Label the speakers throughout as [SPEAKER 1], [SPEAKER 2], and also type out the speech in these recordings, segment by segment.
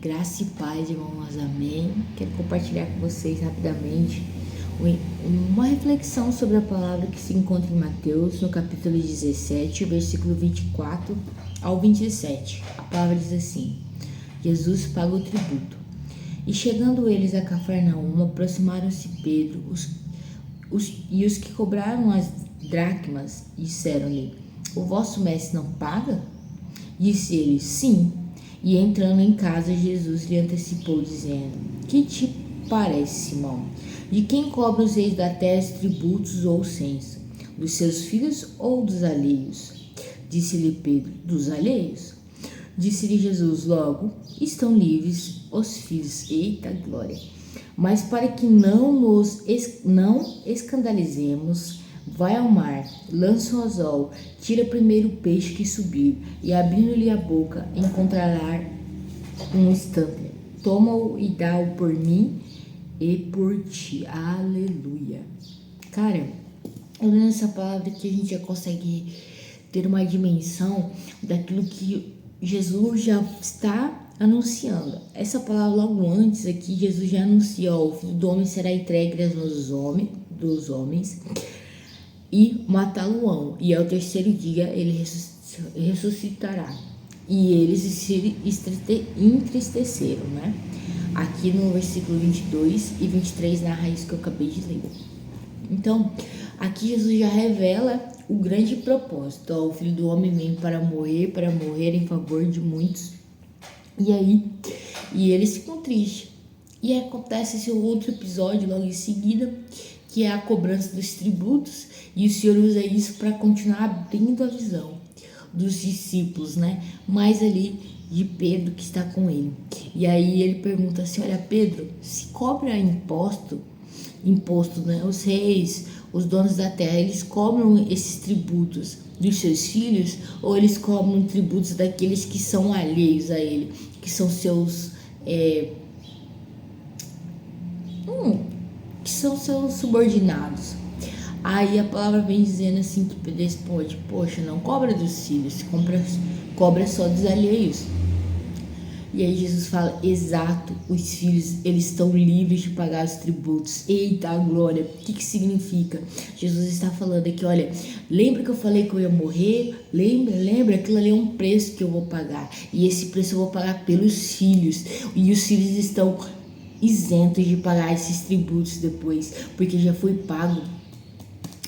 [SPEAKER 1] Graça e paz, irmãos, amém. Quero compartilhar com vocês rapidamente uma reflexão sobre a palavra que se encontra em Mateus, no capítulo 17, versículo 24 ao 27. A palavra diz assim: Jesus paga o tributo. E chegando eles a Cafarnaum, aproximaram-se Pedro e os que cobraram as dracmas disseram-lhe: O vosso mestre não paga? Disse ele: Sim. E entrando em casa, Jesus lhe antecipou, dizendo: Que te parece, Simão? De quem cobram os reis da terra os tributos ou o censo? Dos seus filhos ou dos alheios? Disse-lhe Pedro: Dos alheios. Disse-lhe Jesus: Logo, estão livres os filhos. Eita glória! Mas para que não escandalizemos, vai ao mar, lança o anzol, tira primeiro o peixe que subir, e abrindo-lhe a boca, encontrará um estamper. Toma-o e dá-o por mim e por ti. Aleluia. Cara, olhando essa palavra que a gente já consegue ter uma dimensão daquilo que Jesus já está anunciando. Essa palavra logo antes aqui, Jesus já anunciou: o Filho do Homem será entregue às mãos dos homens e matá-lo-ão, e ao terceiro dia ele ressuscitará. E eles se entristeceram, né? Aqui no versículo 22 e 23 narra isso que eu acabei de ler. Então, aqui Jesus já revela o grande propósito. O Filho do Homem vem para morrer em favor de muitos. E eles ficam tristes. E acontece esse outro episódio logo em seguida, que é a cobrança dos tributos, e o Senhor usa isso para continuar abrindo a visão dos discípulos, né? Mais ali de Pedro que está com ele. E aí ele pergunta assim: olha, Pedro, se cobra imposto, né? Os reis, os donos da terra, eles cobram esses tributos dos seus filhos, ou eles cobram tributos daqueles que são alheios a ele, que são seus que são seus subordinados? Aí a palavra vem dizendo assim que Pedro responde: poxa, não cobra dos filhos, cobra só dos alheios. E aí Jesus fala: exato, os filhos, eles estão livres de pagar os tributos. Eita glória, o que significa? Jesus está falando aqui: olha, lembra que eu falei que eu ia morrer? Lembra? Aquilo ali é um preço que eu vou pagar, e esse preço eu vou pagar pelos filhos, e os filhos estão isentos de pagar esses tributos depois, porque já foi pago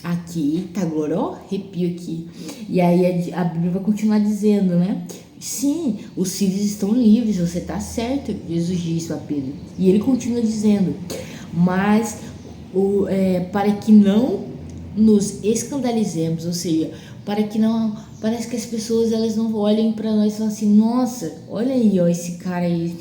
[SPEAKER 1] aqui. Eita glória, ó, arrepio aqui. E aí a Bíblia vai continuar dizendo, né? Sim, os filhos estão livres, você está certo, Jesus disse a Pedro. E ele continua dizendo: mas para que não nos escandalizemos, ou seja, parece que as pessoas elas não olhem para nós e falam assim: nossa, olha aí, ó, esse cara aí,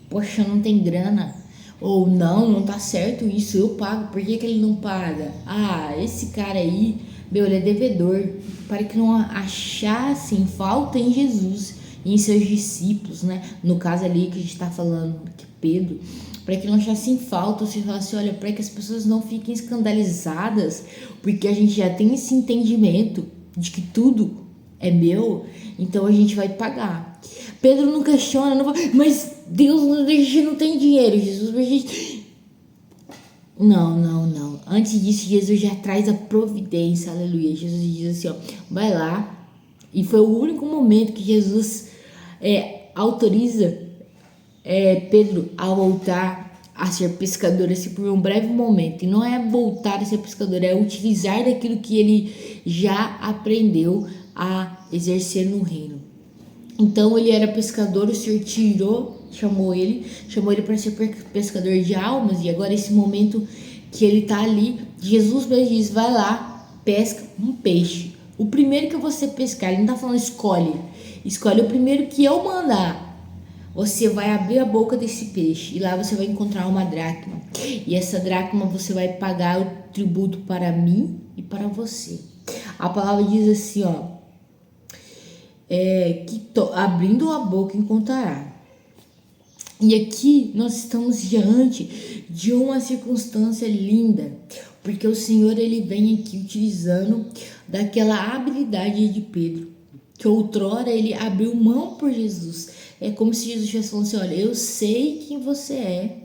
[SPEAKER 1] poxa, não tem grana. Ou não tá certo isso, eu pago, por que ele não paga? Ah, esse cara aí, meu, ele é devedor. Para que não achassem falta em Jesus e em seus discípulos, né? No caso ali que a gente está falando, que Pedro, para que não achassem falta, você fala assim: olha, para que as pessoas não fiquem escandalizadas, porque a gente já tem esse entendimento de que tudo é meu, então a gente vai pagar. Pedro não questiona, não fala: mas Deus, a gente não tem dinheiro, Jesus, a gente... Não. Antes disso, Jesus já traz a providência, aleluia. Jesus diz assim, ó: vai lá. E foi o único momento que Jesus autoriza Pedro a voltar a ser pescador, assim, por um breve momento. E não é voltar a ser pescador, é utilizar daquilo que ele já aprendeu a exercer no reino. Então ele era pescador, o Senhor chamou ele para ser pescador de almas. E agora esse momento que ele tá ali, Jesus mesmo diz: vai lá, pesca um peixe, o primeiro que você pescar. Ele não tá falando escolhe o primeiro que eu mandar. Você vai abrir a boca desse peixe e lá você vai encontrar uma dracma, e essa dracma você vai pagar o tributo para mim e para você. A palavra diz assim, ó: abrindo a boca encontrará. E aqui nós estamos diante de uma circunstância linda, porque o Senhor ele vem aqui utilizando daquela habilidade de Pedro, que outrora ele abriu mão por Jesus, É como se Jesus estivesse falando assim, olha, eu sei quem você é,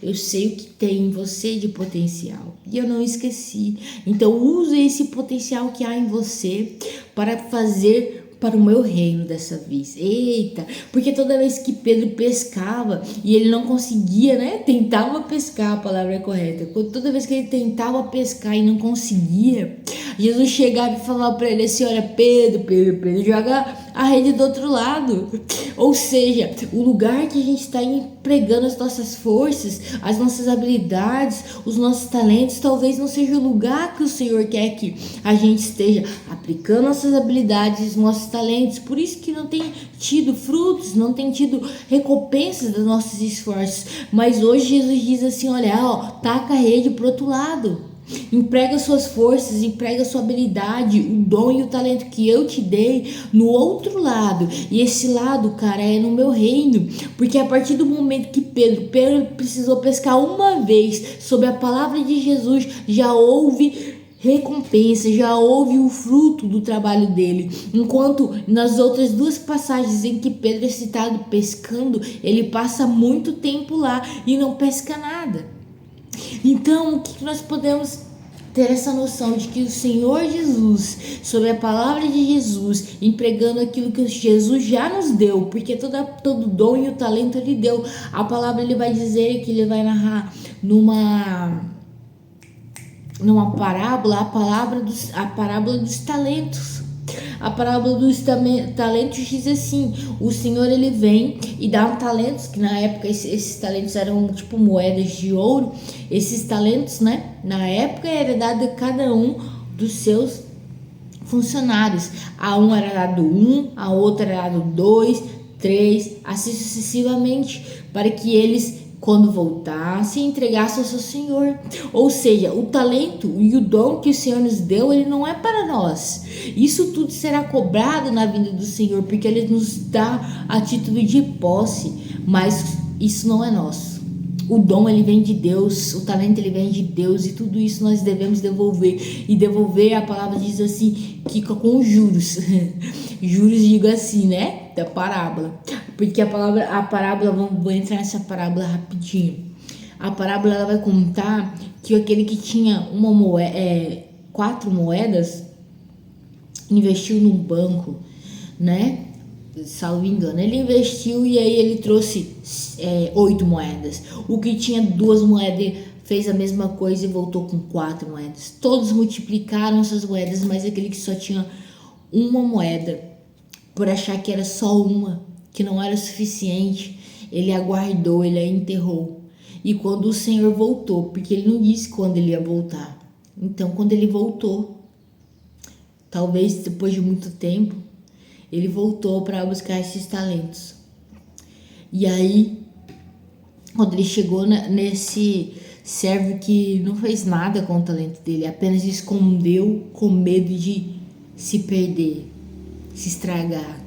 [SPEAKER 1] eu sei o que tem em você de potencial e eu não esqueci. Então use esse potencial que há em você para fazer para o meu reino dessa vez. Eita, porque toda vez que Pedro pescava e ele não conseguia, né? Tentava pescar, a palavra é correta. Toda vez que ele tentava pescar e não conseguia, Jesus chegava e falava para ele assim, olha, Pedro, joga a rede do outro lado. Ou seja, o lugar que a gente está empregando as nossas forças, as nossas habilidades, os nossos talentos, talvez não seja o lugar que o Senhor quer que a gente esteja aplicando nossas habilidades, nossos talentos. Por isso que não tem tido frutos, não tem tido recompensas dos nossos esforços. Mas hoje Jesus diz assim, olha, taca a rede pro outro lado. Emprega suas forças, emprega sua habilidade, o dom e o talento que eu te dei no outro lado. E esse lado, cara, é no meu reino. Porque a partir do momento que Pedro precisou pescar uma vez sob a palavra de Jesus, já houve recompensa, já houve o fruto do trabalho dele. Enquanto nas outras duas passagens em que Pedro é citado pescando, ele passa muito tempo lá e não pesca nada. Então, o que nós podemos ter essa noção de que o Senhor Jesus, sobre a palavra de Jesus, empregando aquilo que Jesus já nos deu, porque todo dom e o talento ele deu. A palavra ele vai dizer que ele vai narrar numa parábola, a parábola dos talentos. A parábola dos talentos diz assim: o Senhor ele vem e dá talentos, que na época esses talentos eram tipo moedas de ouro. Esses talentos, né, na época era dado a cada um dos seus funcionários. A um era dado a outro era dado 2, 3, assim sucessivamente, para que eles, quando voltassem, entregassem ao seu Senhor. Ou seja, o talento e o dom que o Senhor nos deu, ele não é para nós. Isso tudo será cobrado na vinda do Senhor, porque ele nos dá a título de posse, mas isso não é nosso. O dom ele vem de Deus, o talento ele vem de Deus, e tudo isso nós devemos devolver. E devolver, a palavra diz assim, que com juros. Juros, digo assim, né, da parábola. Porque a parábola, vou entrar nessa parábola rapidinho. A parábola ela vai contar que aquele que tinha 4 moedas investiu num banco, né? Salvo engano, ele investiu e aí ele trouxe 8 moedas. O que tinha 2 moedas fez a mesma coisa e voltou com 4 moedas. Todos multiplicaram essas moedas, mas aquele que só tinha uma moeda, por achar que era só uma, que não era suficiente, ele aguardou, ele a enterrou. E quando o Senhor voltou, porque ele não disse quando ele ia voltar, então quando ele voltou, talvez depois de muito tempo, ele voltou para buscar esses talentos. E aí, quando ele chegou nesse servo que não fez nada com o talento dele, apenas escondeu com medo de se perder, se estragar.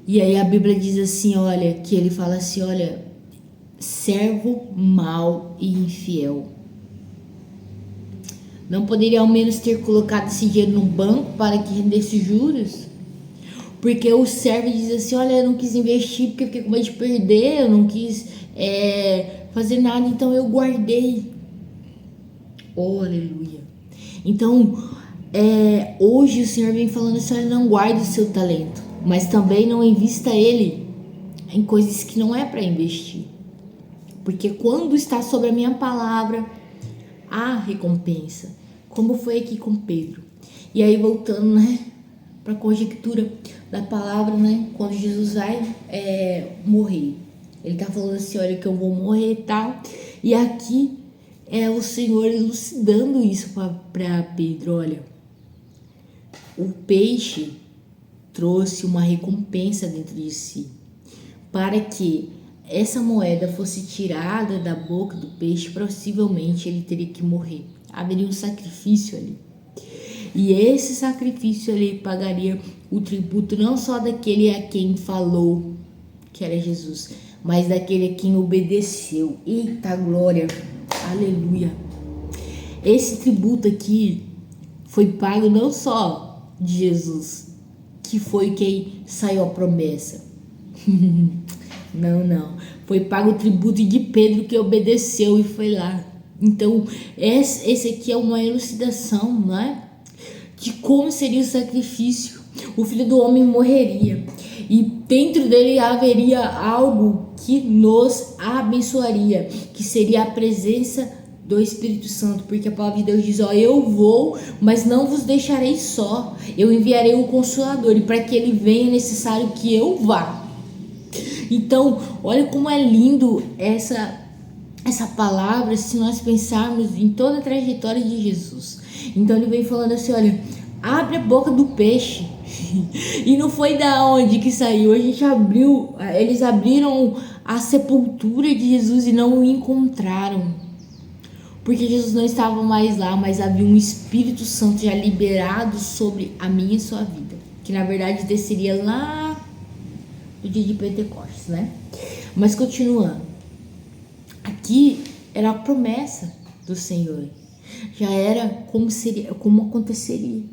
[SPEAKER 1] E aí a Bíblia diz assim, olha, que ele fala assim, olha, servo mau e infiel. Não poderia ao menos ter colocado esse dinheiro no banco para que rendesse juros? Porque o servo diz assim, olha, eu não quis investir porque fiquei com medo de perder, eu não quis fazer nada, então eu guardei. Oh, aleluia. Então, hoje o Senhor vem falando assim, olha, não guarde o seu talento, mas também não invista ele em coisas que não é para investir. Porque quando está sobre a minha palavra, há recompensa, como foi aqui com Pedro. E aí voltando, né, para a conjectura da palavra, né, quando Jesus vai morrer, ele tá falando assim, olha que eu vou morrer e tal, e aqui é o Senhor elucidando isso para Pedro, olha, o peixe trouxe uma recompensa dentro de si, para que essa moeda fosse tirada da boca do peixe, possivelmente ele teria que morrer, haveria um sacrifício ali. E esse sacrifício ele pagaria o tributo não só daquele a quem falou, que era Jesus, mas daquele a quem obedeceu. Eita glória, aleluia. Esse tributo aqui foi pago não só de Jesus, que foi quem saiu a promessa, Não. Foi pago o tributo de Pedro, que obedeceu e foi lá. Então, esse aqui é uma elucidação, não é? De como seria o sacrifício. O Filho do Homem morreria. E dentro dele haveria algo que nos abençoaria, que seria a presença do Espírito Santo, porque a palavra de Deus diz, eu vou, mas não vos deixarei só, eu enviarei o Consolador, e para que ele venha é necessário que eu vá. Então, olha como é lindo essa palavra, se nós pensarmos em toda a trajetória de Jesus. Então ele vem falando assim, olha, abre a boca do peixe. E não foi da onde que saiu, eles abriram a sepultura de Jesus e não o encontraram, porque Jesus não estava mais lá, mas havia um Espírito Santo já liberado sobre a minha e sua vida, que na verdade desceria lá no dia de Pentecostes, né? Mas continuando, aqui era a promessa do Senhor, já era como aconteceria.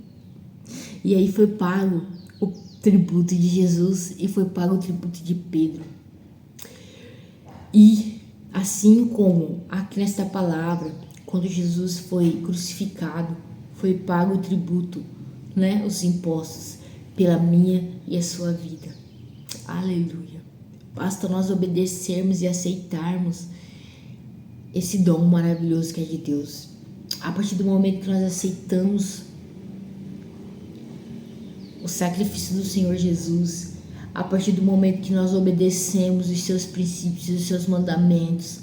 [SPEAKER 1] E aí foi pago o tributo de Jesus e foi pago o tributo de Pedro. E assim como aqui nesta palavra, quando Jesus foi crucificado, foi pago o tributo, né? Os impostos pela minha e a sua vida. Aleluia. Basta nós obedecermos e aceitarmos esse dom maravilhoso que é de Deus. A partir do momento que nós aceitamos o sacrifício do Senhor Jesus, a partir do momento que nós obedecemos os seus princípios, os seus mandamentos,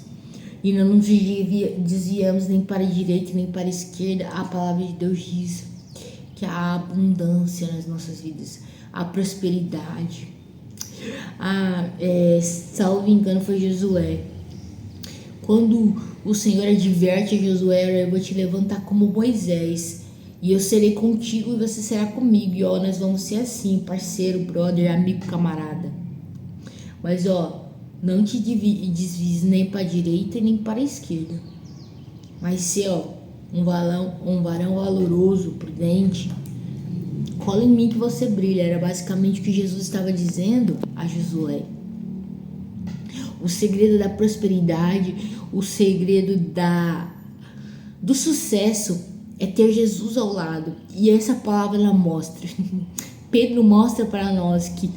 [SPEAKER 1] e não nos desviamos nem para a direita nem para a esquerda, a palavra de Deus diz que há abundância nas nossas vidas, há prosperidade. Salvo engano foi Josué, quando o Senhor adverte a Josué, eu vou te levantar como Moisés, e eu serei contigo e você será comigo. E nós vamos ser assim, parceiro, brother, amigo, camarada. Mas não te desvies nem para a direita nem para a esquerda. Mas ser um varão valoroso, prudente. Cola em mim que você brilha. Era basicamente o que Jesus estava dizendo a Josué. O segredo da prosperidade, o segredo do sucesso é ter Jesus ao lado. E essa palavra ela mostra. Pedro mostra para nós que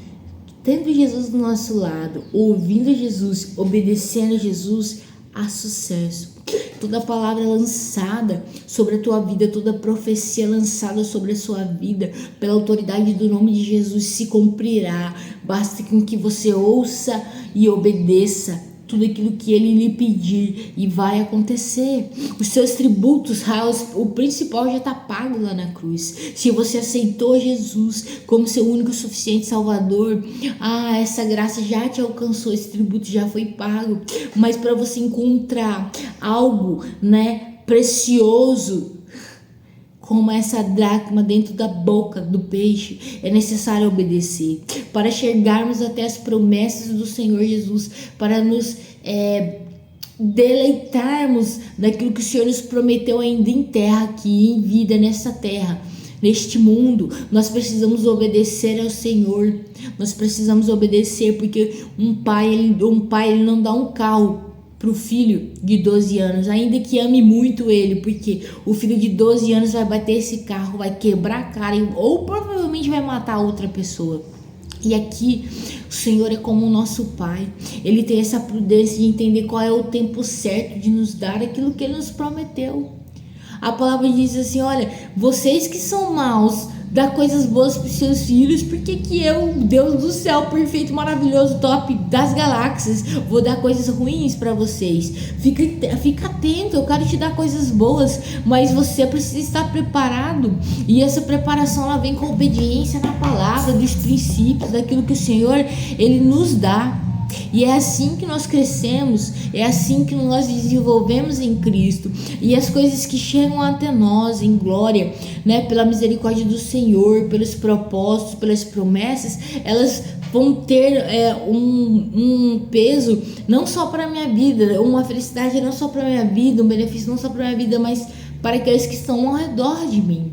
[SPEAKER 1] tendo Jesus do nosso lado, ouvindo Jesus, obedecendo a Jesus, há sucesso. Toda palavra lançada sobre a tua vida, toda profecia lançada sobre a sua vida, pela autoridade do nome de Jesus, se cumprirá. Basta com que você ouça e obedeça tudo aquilo que ele lhe pedir, e vai acontecer. Os seus tributos, o principal já está pago lá na cruz. Se você aceitou Jesus como seu único e suficiente Salvador, essa graça já te alcançou, esse tributo já foi pago. Mas para você encontrar algo, precioso, como essa dracma dentro da boca do peixe, é necessário obedecer. Para chegarmos até as promessas do Senhor Jesus, para nos deleitarmos daquilo que o Senhor nos prometeu ainda em terra, aqui em vida, nessa terra, neste mundo, nós precisamos obedecer ao Senhor. Nós precisamos obedecer, porque um pai ele não dá um carro para o filho de 12 anos, ainda que ame muito ele, porque o filho de 12 anos vai bater esse carro, vai quebrar a cara ou provavelmente vai matar outra pessoa. E aqui o Senhor é como o nosso Pai, Ele tem essa prudência de entender qual é o tempo certo de nos dar aquilo que Ele nos prometeu. A palavra diz assim, olha, vocês que são maus, dá coisas boas para os seus filhos, porque que eu, Deus do céu, perfeito, maravilhoso, top das galáxias, vou dar coisas ruins para vocês. Fica atento, eu quero te dar coisas boas, mas você precisa estar preparado, e essa preparação ela vem com obediência na palavra, dos princípios, daquilo que o Senhor Ele nos dá. E é assim que nós crescemos, é assim que nós desenvolvemos em Cristo, e as coisas que chegam até nós em glória, pela misericórdia do Senhor, pelos propósitos, pelas promessas, elas vão ter um peso não só para a minha vida, uma felicidade não só para a minha vida, um benefício não só para a minha vida, mas para aqueles que estão ao redor de mim.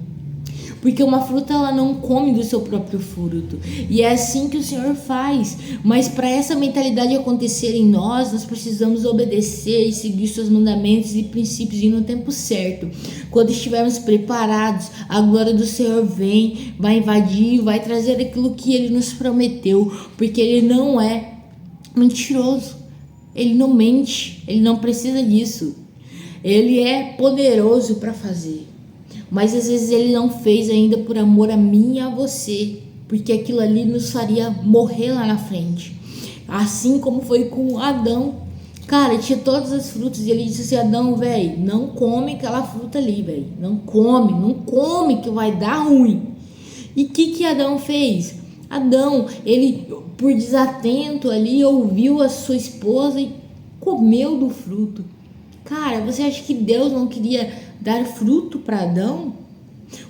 [SPEAKER 1] porque uma fruta ela não come do seu próprio fruto, e é assim que o Senhor faz. Mas para essa mentalidade acontecer em nós precisamos obedecer e seguir seus mandamentos e princípios e no tempo certo. Quando estivermos preparados, a glória do Senhor vem, vai invadir, vai trazer aquilo que Ele nos prometeu, porque Ele não é mentiroso, Ele não mente, Ele não precisa disso. Ele é poderoso para fazer, mas às vezes Ele não fez ainda por amor a mim e a você, porque aquilo ali nos faria morrer lá na frente. Assim como foi com Adão. Cara, tinha todas as frutas e ele disse assim: Adão, velho, não come aquela fruta ali, velho. Não come que vai dar ruim. E o que Adão fez? Adão, ele por desatento ali ouviu a sua esposa e comeu do fruto. Cara, você acha que Deus não queria dar fruto para Adão?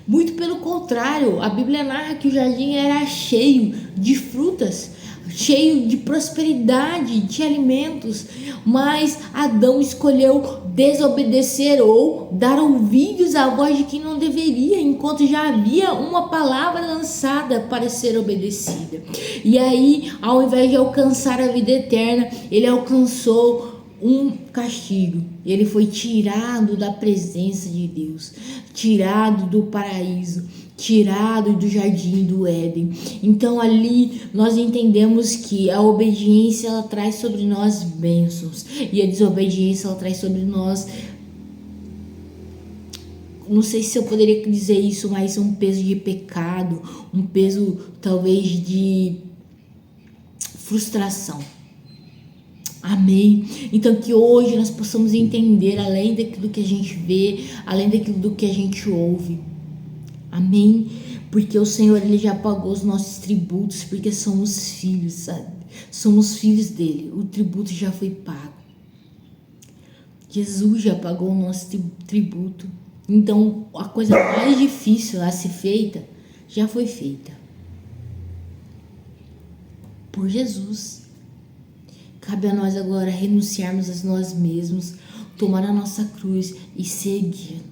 [SPEAKER 1] Muito pelo contrário, a Bíblia narra que o jardim era cheio de frutas, cheio de prosperidade, de alimentos, mas Adão escolheu desobedecer ou dar ouvidos à voz de quem não deveria, enquanto já havia uma palavra lançada para ser obedecida. E aí, ao invés de alcançar a vida eterna, ele alcançou um castigo. Ele foi tirado da presença de Deus, tirado do paraíso, tirado do jardim do Éden. Então ali nós entendemos que a obediência ela traz sobre nós bênçãos e a desobediência ela traz sobre nós, não sei se eu poderia dizer isso, mas um peso de pecado, um peso talvez de frustração. Amém? Então que hoje nós possamos entender, além daquilo que a gente vê, além daquilo do que a gente ouve. Amém? Porque o Senhor ele já pagou os nossos tributos, porque somos filhos, sabe? Somos filhos dele, o tributo já foi pago. Jesus já pagou o nosso tributo. Então a coisa mais difícil a ser feita, já foi feita. Por Jesus. Cabe a nós agora renunciarmos a nós mesmos, tomar a nossa cruz e seguir,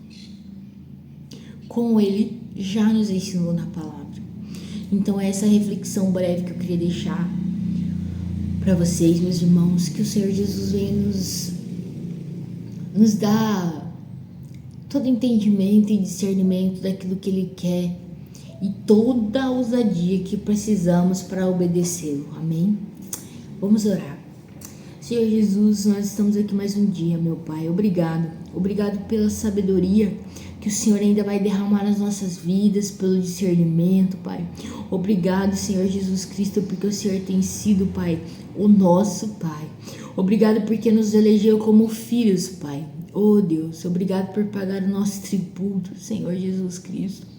[SPEAKER 1] como Ele já nos ensinou na palavra. Então é essa reflexão breve que eu queria deixar para vocês, meus irmãos, que o Senhor Jesus venha nos dar todo entendimento e discernimento daquilo que Ele quer e toda a ousadia que precisamos para obedecê-lo. Amém? Vamos orar. Senhor Jesus, nós estamos aqui mais um dia, meu Pai. Obrigado pela sabedoria que o Senhor ainda vai derramar nas nossas vidas, pelo discernimento, Pai. Obrigado, Senhor Jesus Cristo, porque o Senhor tem sido, Pai, o nosso Pai. Obrigado porque nos elegeu como filhos, Pai. Oh Deus, obrigado por pagar o nosso tributo, Senhor Jesus Cristo.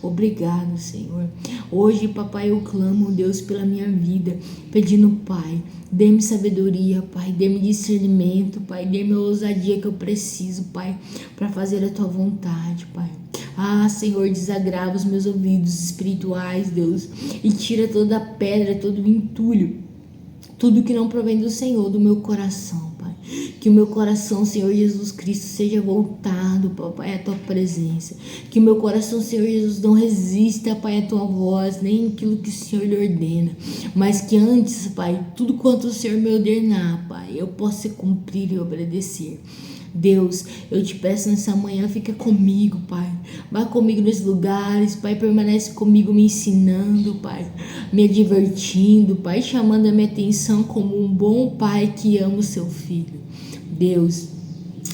[SPEAKER 1] Obrigado, Senhor. Hoje, papai, eu clamo, Deus, pela minha vida, pedindo, Pai, dê-me sabedoria, Pai, dê-me discernimento, Pai, dê-me a ousadia que eu preciso, Pai, para fazer a tua vontade, Pai. Ah, Senhor, desagrava os meus ouvidos espirituais, Deus, e tira toda a pedra, todo o entulho, tudo que não provém do Senhor, do meu coração, Pai. Que o meu coração, Senhor Jesus Cristo, seja voltado, Pai, à tua presença. Que o meu coração, Senhor Jesus, não resista, Pai, à tua voz, nem aquilo que o Senhor lhe ordena. Mas que antes, Pai, tudo quanto o Senhor me ordenar, Pai, eu possa cumprir e obedecer. Deus, eu te peço nessa manhã, fica comigo, Pai. Vai comigo nos lugares, Pai, permanece comigo me ensinando, Pai, me divertindo, Pai, chamando a minha atenção como um bom Pai que ama o seu filho. Deus,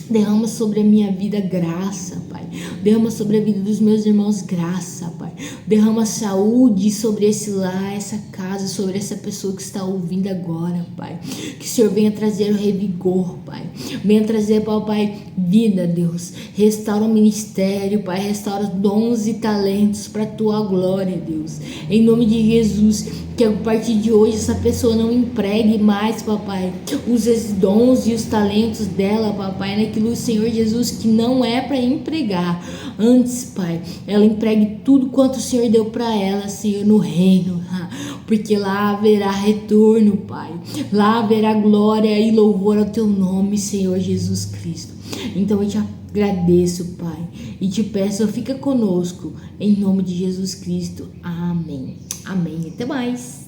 [SPEAKER 1] derrama sobre a minha vida graça, Pai. Derrama sobre a vida dos meus irmãos graça, Pai. Derrama saúde sobre esse lar, essa casa, sobre essa pessoa que está ouvindo agora, Pai. Que o Senhor venha trazer o revigor, Pai. Venha trazer, Pai, vida, Deus. Restaura o ministério, Pai. Restaura dons e talentos para a tua glória, Deus. Em nome de Jesus, que a partir de hoje essa pessoa não empregue mais, Papai, os dons e os talentos dela, Papai, naquilo, Senhor Jesus, que não é para empregar. Antes, Pai, ela empregue tudo quanto o Senhor deu para ela, Senhor, no reino. porque lá haverá retorno, Pai. Lá haverá glória e louvor ao teu nome, Senhor Jesus Cristo. Então eu te agradeço, Pai, e te peço, fica conosco, em nome de Jesus Cristo. Amém. Amém. Até mais.